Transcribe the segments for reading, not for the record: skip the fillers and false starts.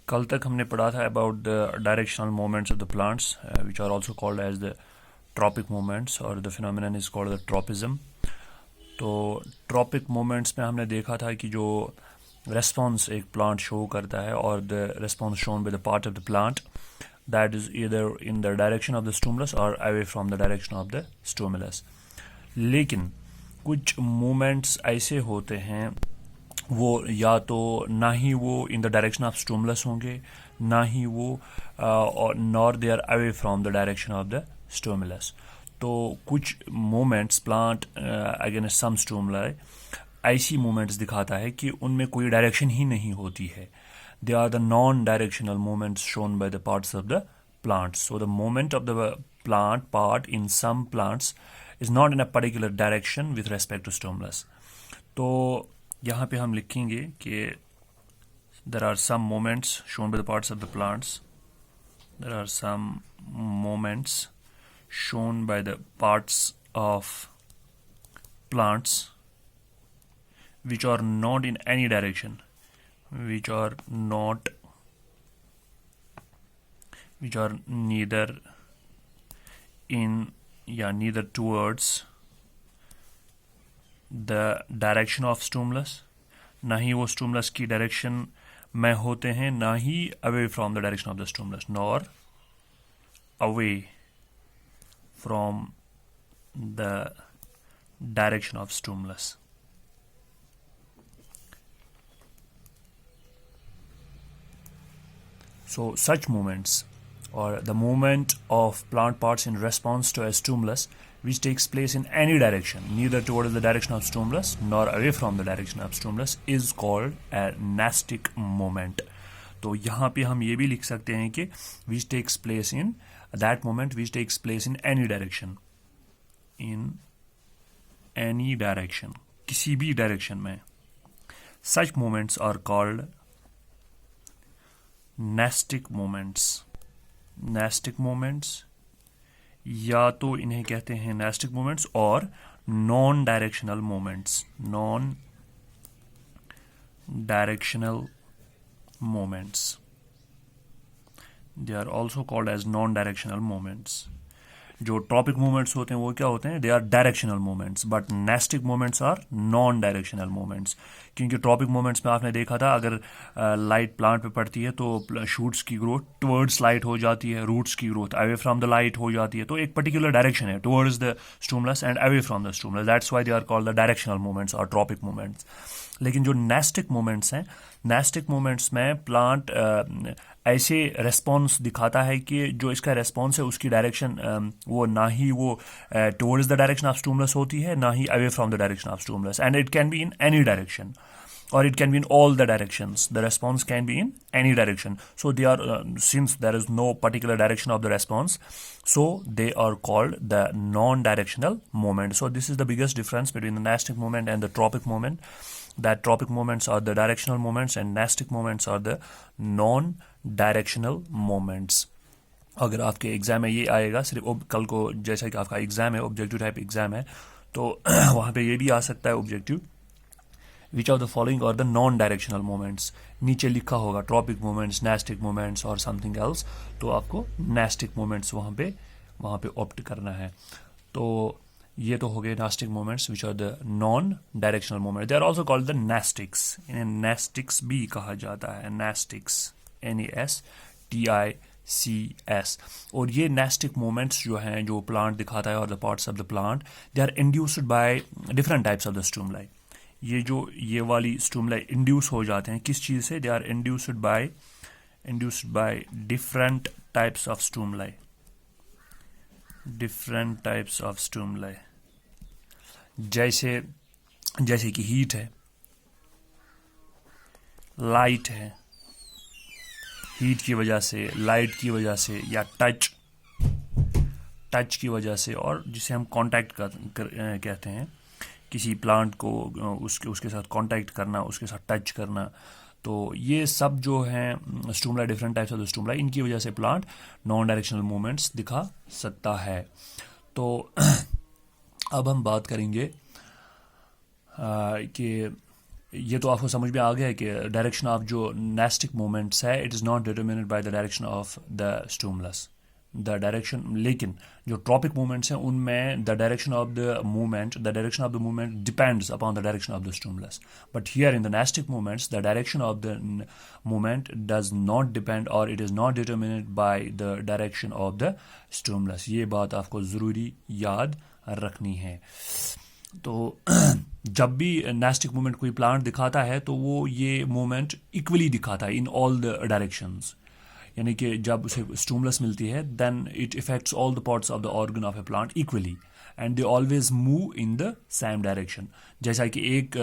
कल तक हमने पढ़ा था about the directional moments of the plants which are also called as the tropic moments और the phenomenon is called the tropism. तो ट्रॉपिक मोमेंट्स में हमने देखा था कि जो रेस्पॉन्स एक प्लांट शो करता है और the response shown by the part of the plant that is either in the direction of the stimulus और away from the direction of the stimulus. लेकिन कुछ मोमेंट्स ऐसे होते हैं वो या तो ना ही वो in the direction of stimulus होंगे, ना ही वो और nor they are away from the direction of the stimulus. तो कुछ moments plant against some stimuli ऐसी मोमेंट्स दिखाता है कि उनमें कोई डायरेक्शन ही नहीं होती है। They are the non directional moments shown by the parts of the plants. So the moment of the plant part in some plants is not in a particular direction with respect to stimulus. तो यहाँ पे हम लिखेंगे कि there are some moments shown by the parts of the plants. There are some moments shown by the parts of plants which are not in any direction, which are neither in neither towards the direction of stimulus, ना ही वो stimulus की direction में होते हैं, ना ही away from the direction of the stimulus, nor away from the direction of stimulus. So such movements or the movement of plant parts in response to a stimulus which takes place in any direction, neither towards the direction of stimulus nor away from the direction of stimulus, is called a nastic moment. तो यहाँ पे हम ये भी लिख सकते हैं कि which takes place in that moment which takes place in any direction, in any direction, किसी भी direction में. Such moments are called nastic moments. nastic moments या तो इन्हें कहते हैं nastic moments और non directional moments. non directional moments, they are also called as non directional moments. जो ट्रॉपिक मोमेंट्स होते हैं वो क्या होते हैं? They are directional moments, but nastic moments are non directional moments. क्योंकि ट्रॉपिक मोमेंट्स में आपने देखा था अगर लाइट प्लांट पे पड़ती है तो शूट्स की ग्रोथ टुवर्ड्स लाइट हो जाती है, रूट्स की growth away from the light हो जाती है। तो एक पर्टिकुलर डायरेक्शन है towards the stimulus and away from the stimulus, that's why they are called the directional moments और ट्रॉपिक मोमेंट्स। लेकिन जो नेस्टिक मोमेंट्स हैं, नेस्टिक मोमेंट्स में प्लांट ऐसे रेस्पॉन्स दिखाता है कि जो इसका रेस्पॉन्स है उसकी डायरेक्शन वो ना ही वो towards the direction of stimulus होती है, ना ही away from the direction of stimulus, and it can be in any direction or it can be in all the directions. The response can be in any direction. So they are since there is no particular direction of the response, so they are called the non-directional moment. So this is the biggest difference between the nastic moment and the tropic moment. That tropic moments are the directional moments and nastic moments are the non-directional moments. अगर आपके exam में ये आएगा, सिर्फ कल को जैसा कि आपका एग्जाम है ऑब्जेक्टिव टाइप एग्जाम है, तो वहाँ पे ये भी आ सकता है objective which of the following are the non-directional moments. नीचे लिखा होगा ट्रॉपिक मोमेंट्स, नेस्टिक मोमेंट्स और समथिंग एल्स, तो आपको नेस्टिक मोमेंट्स वहाँ पे ऑप्ट करना है। तो ये तो हो गए nastic moments which are the non directional moment. They are also called the nastics, इन्हें नेस्टिक्स भी कहा जाता है, नेस्टिक्स, NASTICS। और ये नेस्टिक मोमेंट्स जो हैं जो प्लांट दिखाता है और the parts of the plant, they are induced by different types of the stimuli. ये वाली स्टिमुलाई इंड्यूस हो जाते हैं किस चीज़ से? They are induced by different types of stimuli, different types of stimuli, जैसे कि हीट है, लाइट है, हीट की वजह से, लाइट की वजह से, या टच की वजह से, और जिसे हम कांटेक्ट कहते हैं, किसी प्लांट को उसके साथ कांटेक्ट करना, उसके साथ टच करना। तो ये सब जो हैं stimuli, different types of the stimuli, इनकी वजह से प्लांट नॉन डायरेक्शनल मूवमेंट्स दिखा सकता है। तो अब हम बात करेंगे कि ये तो आपको समझ में आ गया है कि डायरेक्शन ऑफ जो नेस्टिक मोमेंट्स है it is not determined by the direction of the stimulus the direction, लेकिन जो ट्रॉपिक मूवमेंट्स हैं उनमें the direction of the movement depends upon the direction of the stimulus, but here in the nastic movements the direction of the movement does not depend और it is not determined by the direction of the stimulus. ये बात आपको ज़रूरी याद रखनी है। तो जब भी नेस्टिक मूवमेंट कोई प्लांट दिखाता है तो वो ये मूवमेंट इक्वली दिखाता है इन ऑल द डायरेक्शंस, यानी कि जब उसे स्टिमुलस मिलती है then it effects all the parts of the organ of a plant equally and they always move in the same direction. जैसा कि एक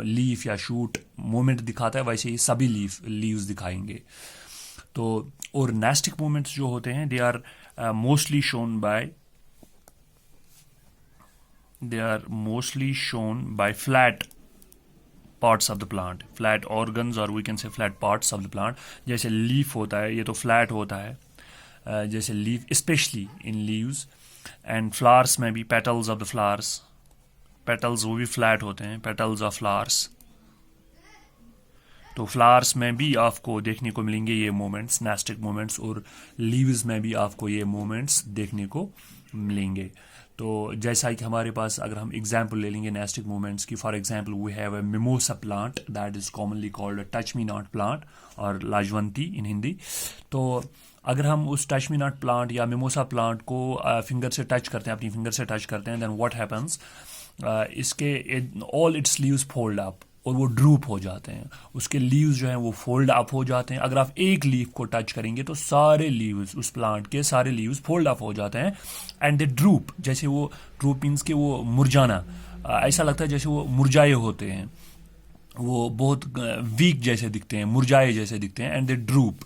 लीफ या शूट मूवमेंट दिखाता है वैसे ही सभी लीव्स दिखाएंगे। तो और नेस्टिक मूवमेंट्स जो होते हैं they are mostly shown by flat parts of the plant, flat organs or we can say flat parts of the plant। जैसे लीफ होता है ये तो फ्लैट होता है, जैसे leaf specially in leaves and flowers में भी petals of the flowers, petals वो भी फ्लैट होते हैं, पेटल्स ऑफ फ्लावर्स। तो फ्लावर्स में भी आपको देखने को मिलेंगे ये मोमेंट्स, नेस्टिक मोमेंट्स, और लीव्स में भी आपको ये मोमेंट्स देखने को मिलेंगे। तो जैसा कि हमारे पास अगर हम एग्जाम्पल ले लेंगे नेस्टिक मूवमेंट्स की, for example we have a mimosa plant that is commonly called touch me not plant और लाजवंती इन हिंदी। तो अगर हम उस टच मी नॉट प्लांट या मिमोसा प्लांट को फिंगर से टच करते हैं, अपनी फिंगर से टच करते हैं, देन व्हाट हैपन्स, इसके all its leaves fold up और वो ड्रूप हो जाते हैं, उसके लीव्स जो हैं वो फोल्ड अप हो जाते हैं। अगर आप एक लीफ को टच करेंगे तो सारे लीव्स, उस प्लांट के सारे लीव्स फोल्ड अप हो जाते हैं एंड दे ड्रूप, जैसे वो ड्रूप मीन्स के वो मुरझाना, ऐसा लगता है जैसे वो मुरझाए होते हैं, वो बहुत वीक जैसे दिखते हैं, मुरझाए जैसे दिखते हैं and they drupe.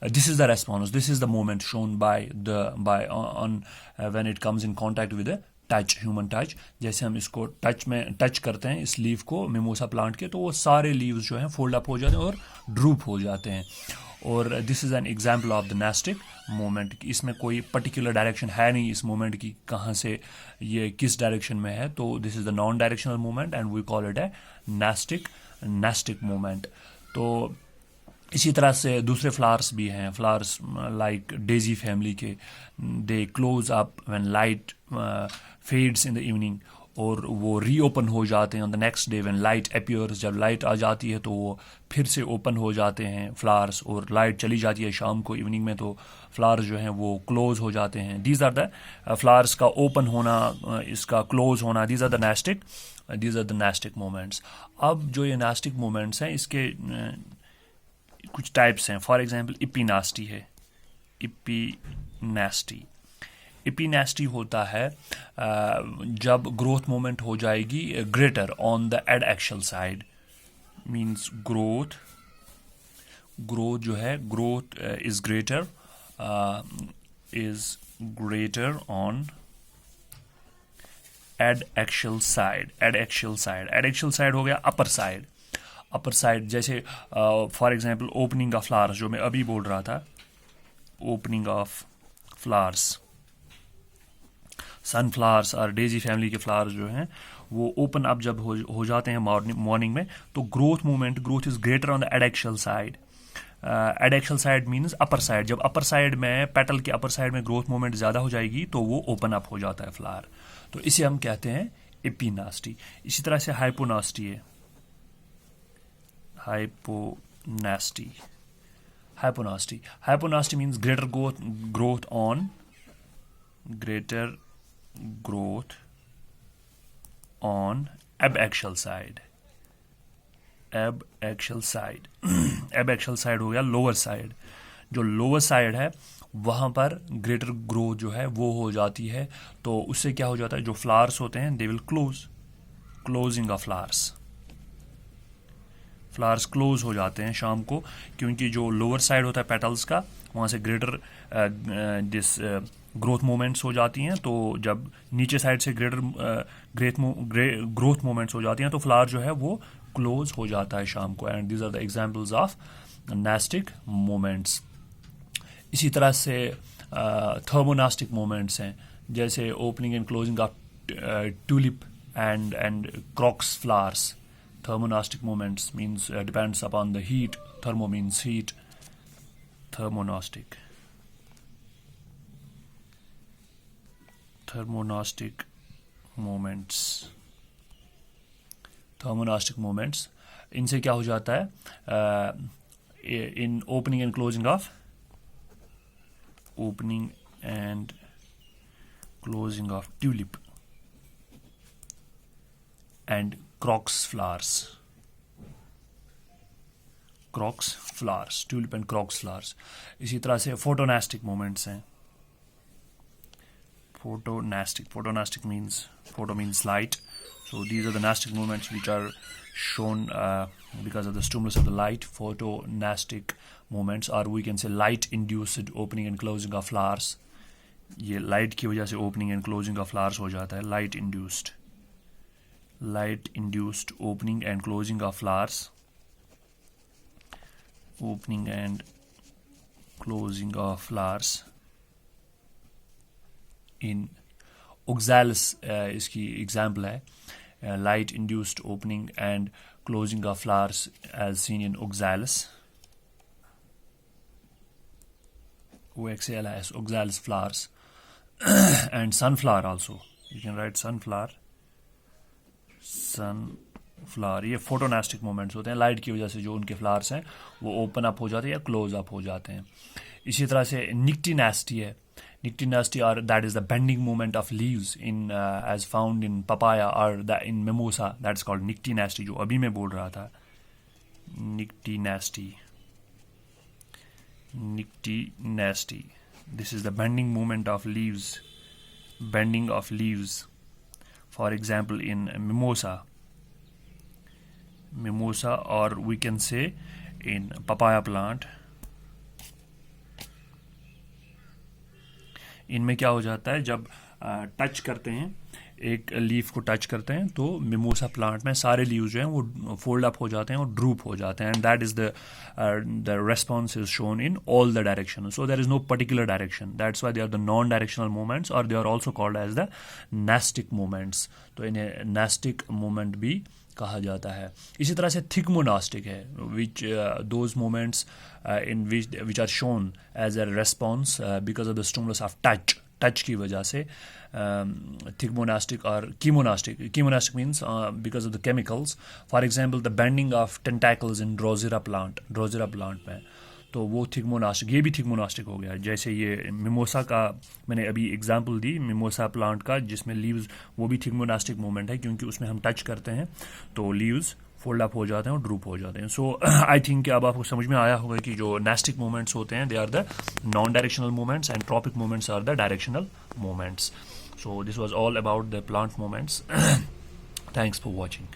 This is the response, this is the moment shown when it comes in contact with a touch, human touch. जैसे हम इसको टच करते हैं इस लीव को मिमोसा प्लांट के, तो वो सारे लीव्स जो हैं फोल्ड अप हो जाते हैं और ड्रूप हो जाते हैं। और this is an example of the nastic moment. इसमें कोई पर्टिकुलर डायरेक्शन है नहीं इस मोमेंट की, कहाँ से ये किस डायरेक्शन में है, तो this is the non directional moment and we call it a nastic moment. तो इसी तरह से दूसरे फ्लावर्स भी हैं, फ्लावर्स लाइक डेजी फैमिली के, they close up when light fades in the evening, और वो रीओपन हो जाते हैं on the next day when light appears. जब लाइट आ जाती है तो वो फिर से ओपन हो जाते हैं फ्लावर्स, और लाइट चली जाती है शाम को इवनिंग में तो फ्लावर्स जो हैं वो क्लोज हो जाते हैं। दीज आर द फ्लावर्स का ओपन होना, इसका क्लोज होना, these are the nastic moments. अब जो ये नेस्टिक मोमेंट्स हैं इसके कुछ टाइप्स हैं। फॉर एग्जांपल इपीनास्टी है, इपीनास्टी होता है जब ग्रोथ मोमेंट हो जाएगी greater on the adaxial side, means growth जो है growth is greater on adaxial side हो गया अपर साइड। जैसे for example opening of flowers, जो मैं अभी बोल रहा था, ओपनिंग ऑफ फ्लावर्स, सनफ्लावर्स और डेजी फैमिली के फ्लावर्स जो हैं वो ओपन अप जब हो जाते हैं मॉर्निंग में, तो growth is greater on the adaxial side. Adaxial side means upper side. जब अपर साइड में, पेटल के अपर साइड में ग्रोथ मूवमेंट ज़्यादा हो जाएगी तो वो ओपन अप हो जाता है फ्लावर, तो इसे हम कहते हैं इपीनास्टी। इसी तरह से हाइपोनास्टी है, Hyponasty means greater growth on abaxial side. Abaxial side हो गया लोअर साइड। जो लोअर साइड है वहाँ पर ग्रेटर ग्रोथ जो है वो हो जाती है, तो उससे क्या हो जाता है, जो फ्लावर्स होते हैं they will closing of flowers close हो जाते हैं शाम को, क्योंकि जो लोअर साइड होता है पेटल्स का वहाँ से ग्रेटर ग्रोथ मोमेंट्स हो जाती हैं। तो जब नीचे साइड से ग्रेटर ग्रोथ मोमेंट्स हो जाती हैं तो फ्लावर जो है वो क्लोज हो जाता है शाम को। And these are the examples of nastic moments. इसी तरह से थर्मोनास्टिक मोमेंट्स हैं, जैसे opening and closing of tulip and crocus flowers. Thermonastic moments means depends upon the heat. Thermo means heat. Thermonastic moments. Thermonastic moments. इनसे क्या हो जाता है? In opening and closing of tulip and crocus flowers. Tulip and crocus flowers. इसी तरह से photonastic moments हैं. Photonastic means light. So these are the nastic moments which are shown because of the stimulus of the light. Photonastic moments, or we can say light induced opening and closing of flowers. ये light की वजह से opening and closing of flowers हो जाता है. Light induced opening and closing of flowers. Opening and closing of flowers in oxalis इसकी example है. Light induced opening and closing of flowers as seen in oxalis. OXAL as oxalis flowers. And sunflower also. You can write sunflower. ये photonastic moments होते हैं. Light की वजह से जो उनके फ्लावर्स हैं वो ओपन अप हो जाते हैं या क्लोज अप हो जाते हैं. इसी तरह से nictinasty है. Nictinasty, or that is the bending movement of leaves in as found in papaya or in mimosa. That's called nictinasty. जो अभी मैं बोल रहा था. Nictinasty. This is the bending movement of leaves. For example, in mimosa, or we can say in papaya plant. इनमें क्या हो जाता है, जब टच करते हैं, एक लीफ को टच करते हैं, तो मिमोसा प्लांट में सारे लीव्स जो हैं वो फोल्ड अप हो जाते हैं और ड्रूप हो जाते हैं. And that is the response is shown in all the direction. So there is no particular direction. That's why they are the non directional movements, और they are also called as the nastic movements. तो इन्हें nastic movement भी कहा जाता है. इसी तरह से थिक मोनास्टिक है, which those moments in which are shown as a response because of the stimulus of touch की वजह से. थिक मोनास्टिक और chemonastic means because of the chemicals. For example the bending of tentacles in Drosera plant में, तो वो thick monastic, ये भी thick monastic हो गया. जैसे ये मिमोसा का मैंने अभी एग्जांपल दी, मिमोसा प्लांट का जिसमें लीव्स, वो भी थिक मोनास्टिक मूवमेंट है, क्योंकि उसमें हम टच करते हैं तो लीव्स फोल्ड अप हो जाते हैं और ड्रूप हो जाते हैं. सो आई थिंक अब आपको समझ में आया होगा कि जो नेस्टिक मूवमेंट्स होते हैं, they are the non directional movements and tropic movements are the directional movements. So this was all about the plant movements. Thanks for watching.